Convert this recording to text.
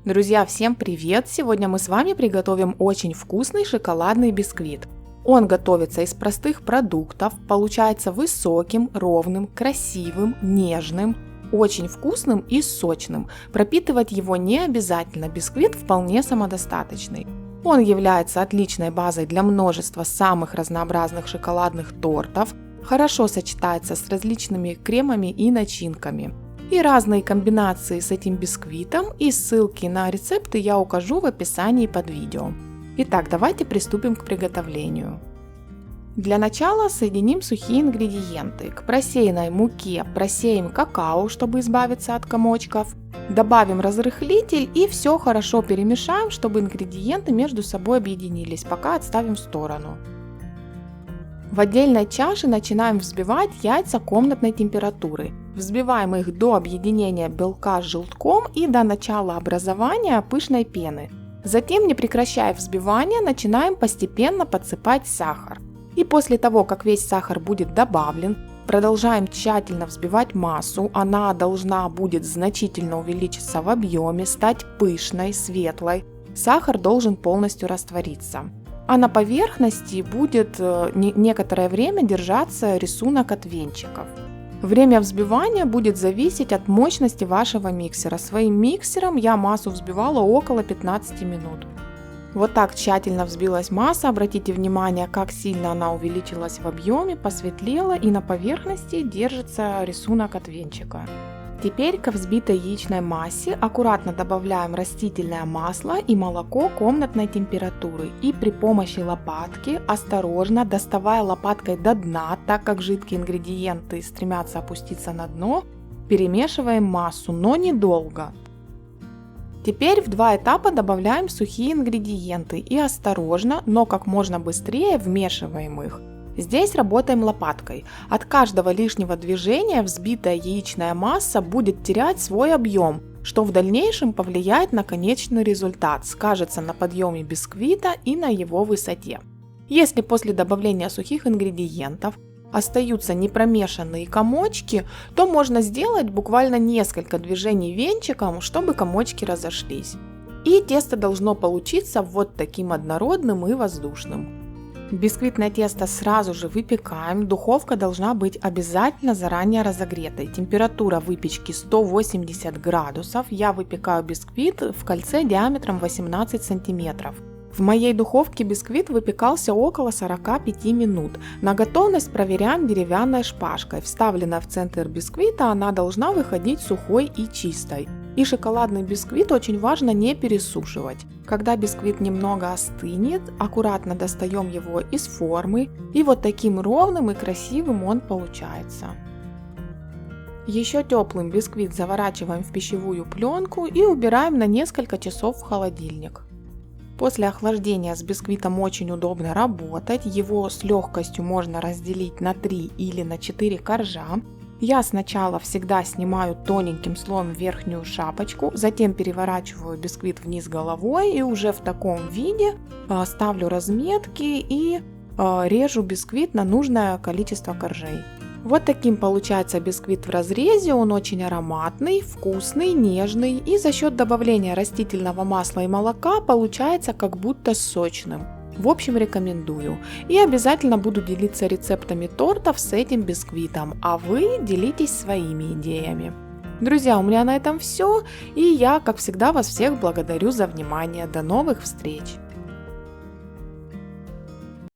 Друзья, всем привет! Сегодня мы с вами приготовим очень вкусный шоколадный бисквит. Он готовится из простых продуктов, получается высоким, ровным, красивым, нежным, очень вкусным и сочным. Пропитывать его не обязательно, бисквит вполне самодостаточный. Он является отличной базой для множества самых разнообразных шоколадных тортов, хорошо сочетается с различными кремами и начинками. И разные комбинации с этим бисквитом и ссылки на рецепты я укажу в описании под видео. Итак, давайте приступим к приготовлению. Для начала соединим сухие ингредиенты. К просеянной муке просеем какао, чтобы избавиться от комочков. Добавим разрыхлитель и все хорошо перемешаем, чтобы ингредиенты между собой объединились, пока отставим в сторону. В отдельной чаше начинаем взбивать яйца комнатной температуры. Взбиваем их до объединения белка с желтком и до начала образования пышной пены. Затем, не прекращая взбивания, начинаем постепенно подсыпать сахар. И после того, как весь сахар будет добавлен, продолжаем тщательно взбивать массу. Она должна будет значительно увеличиться в объеме, стать пышной, светлой. Сахар должен полностью раствориться. А на поверхности будет некоторое время держаться рисунок от венчиков. Время взбивания будет зависеть от мощности вашего миксера. Своим миксером я массу взбивала около 15 минут. Вот так тщательно взбилась масса. Обратите внимание, как сильно она увеличилась в объеме, посветлела, и на поверхности держится рисунок от венчика. Теперь к взбитой яичной массе аккуратно добавляем растительное масло и молоко комнатной температуры. И при помощи лопатки, осторожно, доставая лопаткой до дна, так как жидкие ингредиенты стремятся опуститься на дно, перемешиваем массу, но недолго. Теперь в два этапа добавляем сухие ингредиенты и осторожно, но как можно быстрее вмешиваем их. Здесь работаем лопаткой. От каждого лишнего движения взбитая яичная масса будет терять свой объем, что в дальнейшем повлияет на конечный результат, скажется на подъеме бисквита и на его высоте. Если после добавления сухих ингредиентов остаются непромешанные комочки, то можно сделать буквально несколько движений венчиком, чтобы комочки разошлись. И тесто должно получиться вот таким однородным и воздушным. Бисквитное тесто сразу же выпекаем, духовка должна быть обязательно заранее разогретой. Температура выпечки 180 градусов, я выпекаю бисквит в кольце диаметром 18 сантиметров. В моей духовке бисквит выпекался около 45 минут. На готовность проверяем деревянной шпажкой. Вставленная в центр бисквита, она должна выходить сухой и чистой. И шоколадный бисквит очень важно не пересушивать. Когда бисквит немного остынет, аккуратно достаем его из формы, и вот таким ровным и красивым он получается. Еще теплым бисквит заворачиваем в пищевую пленку и убираем на несколько часов в холодильник. После охлаждения с бисквитом очень удобно работать, его с легкостью можно разделить на 3 или на 4 коржа. Я сначала всегда снимаю тоненьким слоем верхнюю шапочку, затем переворачиваю бисквит вниз головой и уже в таком виде ставлю разметки и режу бисквит на нужное количество коржей. Вот таким получается бисквит в разрезе, он очень ароматный, вкусный, нежный и за счет добавления растительного масла и молока получается как будто сочным. В общем, рекомендую. И обязательно буду делиться рецептами тортов с этим бисквитом, а вы делитесь своими идеями. Друзья, у меня на этом все, и я, как всегда, вас всех благодарю за внимание. До новых встреч!